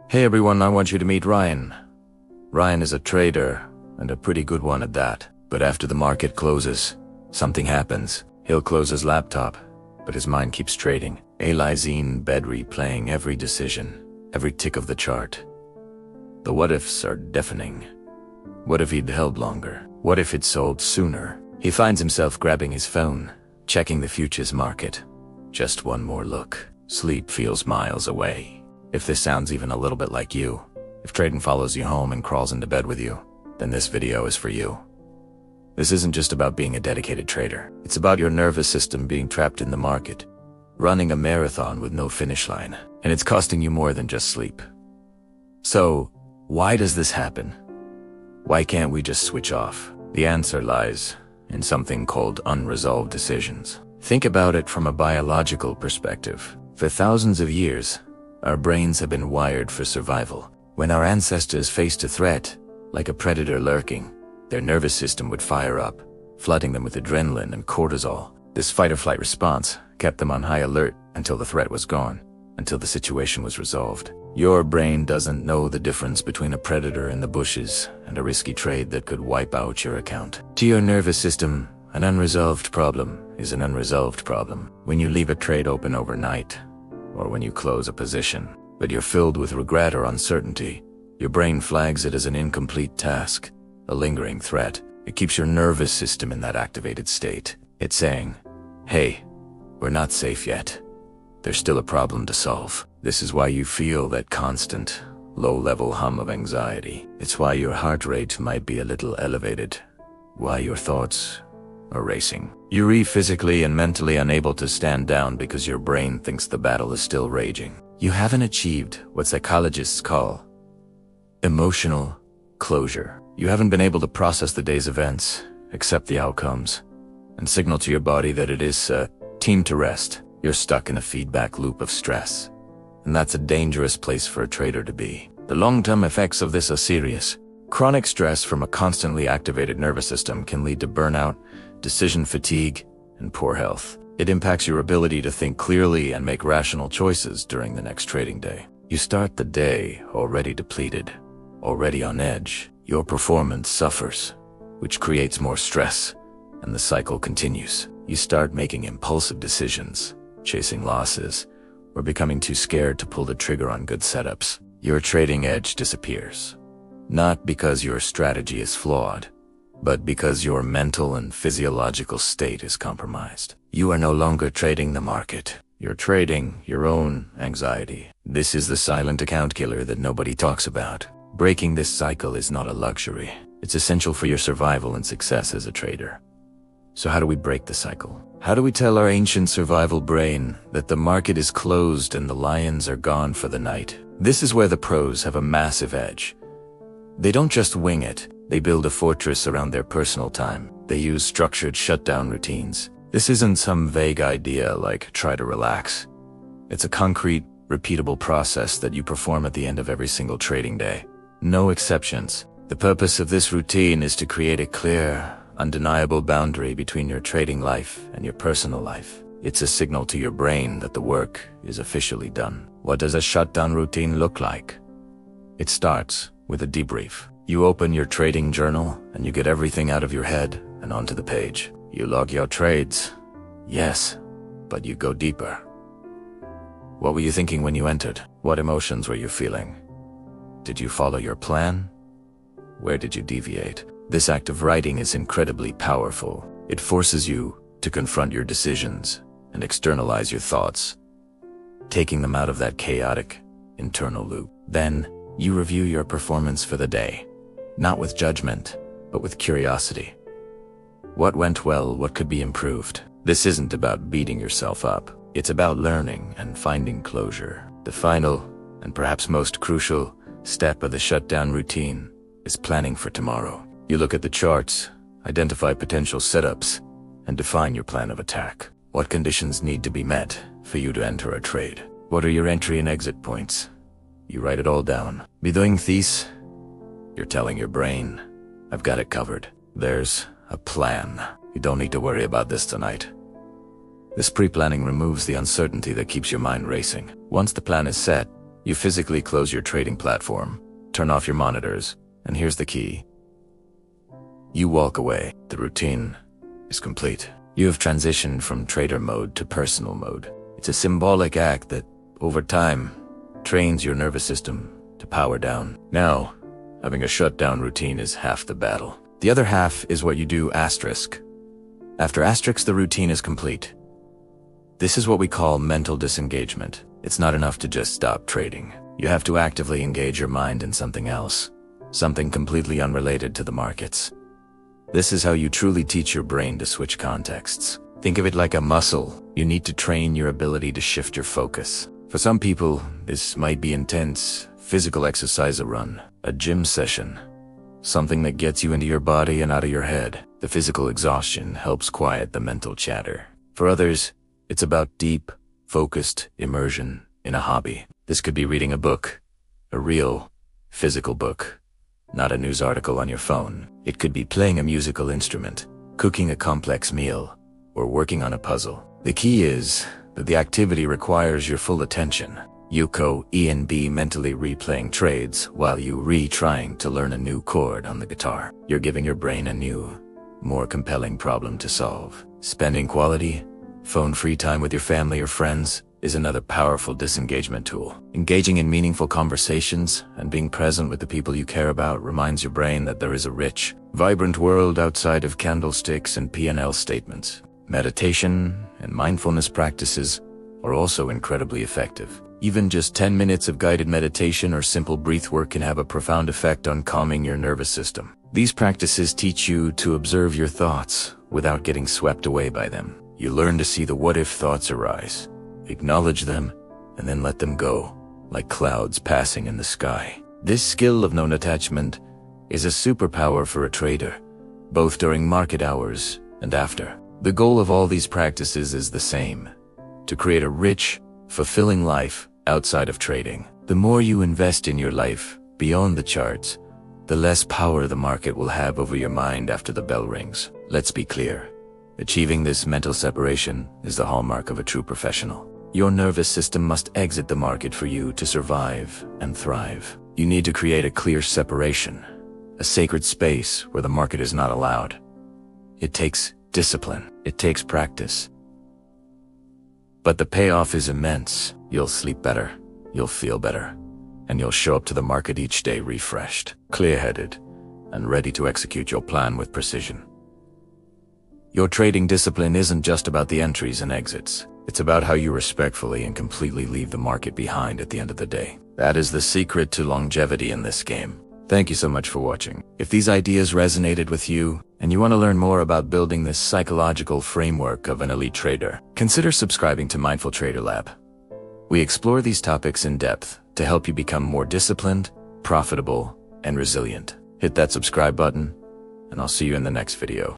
Hey everyone, I want you to meet Ryan. Ryan is a trader, and a pretty good one at that. But after the market closes, something happens. He'll close his laptop, but his mind keeps trading. A lies in bed replaying every decision, every tick of the chart. The what-ifs are deafening. What if he'd held longer? What if he'd sold sooner? He finds himself grabbing his phone, checking the futures market. Just one more look. Sleep feels miles away. If this sounds even a little bit like you, if trading follows you home and crawls into bed with you, then this video is for you. This isn't just about being a dedicated trader. It's about your nervous system being trapped in the market, running a marathon with no finish line, and it's costing you more than just sleep. So, why does this happen? Why can't we just switch off? The answer lies in something called unresolved decisions. Think about it from a biological perspective. For thousands of years, our brains have been wired for survival. When our ancestors faced a threat, like a predator lurking, their nervous system would fire up, flooding them with adrenaline and cortisol. This fight-or-flight response kept them on high alert until the threat was gone, until the situation was resolved. Your brain doesn't know the difference between a predator in the bushes and a risky trade that could wipe out your account. To your nervous system, an unresolved problem is an unresolved problem. When you leave a trade open overnight, or when you close a position, but you're filled with regret or uncertainty, your brain flags it as an incomplete task, a lingering threat. It keeps your nervous system in that activated state. It's saying, hey, we're not safe yet. There's still a problem to solve. This is why you feel that constant, low-level hum of anxiety. It's why your heart rate might be a little elevated, why your thoughts are racing. You're physically and mentally unable to stand down because your brain thinks the battle is still raging. You haven't achieved what psychologists call emotional closure. You haven't been able to process the day's events, accept the outcomes, and signal to your body that it is time to rest. You're stuck in a feedback loop of stress, and that's a dangerous place for a trader to be. The long-term effects of this are serious. Chronic stress from a constantly activated nervous system can lead to burnout, decision fatigue, and poor health. It impacts your ability to think clearly and make rational choices during the next trading day. You start the day already depleted, already on edge. Your performance suffers, which creates more stress, and the cycle continues. You start making impulsive decisions, chasing losses, or becoming too scared to pull the trigger on good setups. Your trading edge disappears. Not because your strategy is flawed, but because your mental and physiological state is compromised. You are no longer trading the market. You're trading your own anxiety. This is the silent account killer that nobody talks about. Breaking this cycle is not a luxury. It's essential for your survival and success as a trader. So how do we break the cycle? How do we tell our ancient survival brain that the market is closed and the lions are gone for the night? This is where the pros have a massive edge. They don't just wing it. They build a fortress around their personal time. They use structured shutdown routines. This isn't some vague idea like try to relax. It's a concrete, repeatable process that you perform at the end of every single trading day. No exceptions. The purpose of this routine is to create a clear, undeniable boundary between your trading life and your personal life. It's a signal to your brain that the work is officially done. What does a shutdown routine look like? It starts with a debrief. You open your trading journal and you get everything out of your head and onto the page. You log your trades. Yes, but you go deeper. What were you thinking when you entered? What emotions were you feeling? Did you follow your plan? Where did you deviate? This act of writing is incredibly powerful. It forces you to confront your decisions and externalize your thoughts, taking them out of that chaotic internal loop. Then, you review your performance for the day, not with judgment, but with curiosity. What went well? What could be improved? This isn't about beating yourself up. It's about learning and finding closure. The final, and perhaps most crucial, step of the shutdown routine is planning for tomorrow. You look at the charts, identify potential setups, and define your plan of attack. What conditions need to be met for you to enter a trade? What are your entry and exit points? You write it all down. Doing this, you're telling your brain, I've got it covered. There's a plan. You don't need to worry about this tonight. This pre-planning removes the uncertainty that keeps your mind racing. Once the plan is set, You physically close your trading platform, turn off your monitors, and here's the key. You walk away. The routine is complete. You have transitioned from trader mode to personal mode. It's a symbolic act that, over time, trains your nervous system to power down. Now, having a shutdown routine is half the battle. The other half is what you do asterisk. After asterisk, the routine is complete. This is what we call mental disengagement. It's not enough to just stop trading. You have to actively engage your mind in something else, something completely unrelated to the markets. This is how you truly teach your brain to switch contexts. Think of it like a muscle. You need to train your ability to shift your focus. For some people, this might be intense physical exercise, a run, a gym session, something that gets you into your body and out of your head. The physical exhaustion helps quiet the mental chatter. For others, it's about deep, focused immersion in a hobby. This could be reading a book, a real, physical book, not a news article on your phone. It could be playing a musical instrument, cooking a complex meal, or working on a puzzle. The key is that the activity requires your full attention. You co-E&B mentally replaying trades while you retrying to learn a new chord on the guitar. You're giving your brain a new, more compelling problem to solve. Spending quality, phone-free time with your family or friends is another powerful disengagement tool. Engaging in meaningful conversations and being present with the people you care about reminds your brain that there is a rich, vibrant world outside of candlesticks and P&L statements. Meditation and mindfulness practices are also incredibly effective. Even just 10 minutes of guided meditation or simple breath work can have a profound effect on calming your nervous system. These practices teach you to observe your thoughts without getting swept away by them. You learn to see the what-if thoughts arise, acknowledge them, and then let them go, like clouds passing in the sky. This skill of non-attachment is a superpower for a trader, both during market hours and after. The goal of all these practices is the same: to create a rich, fulfilling life outside of trading. The more you invest in your life beyond the charts, the less power the market will have over your mind after the bell rings. Let's be clear. Achieving this mental separation is the hallmark of a true professional. Your nervous system must exit the market for you to survive and thrive. You need to create a clear separation, a sacred space where the market is not allowed. It takes discipline. It takes practice. But the payoff is immense. You'll sleep better, you'll feel better, and you'll show up to the market each day refreshed, clear-headed, and ready to execute your plan with precision. Your trading discipline isn't just about the entries and exits. It's about how you respectfully and completely leave the market behind at the end of the day. That is the secret to longevity in this game. Thank you so much for watching. If these ideas resonated with you, and you want to learn more about building this psychological framework of an elite trader, consider subscribing to Mindful Trader Lab. We explore these topics in depth to help you become more disciplined, profitable, and resilient. Hit that subscribe button, and I'll see you in the next video.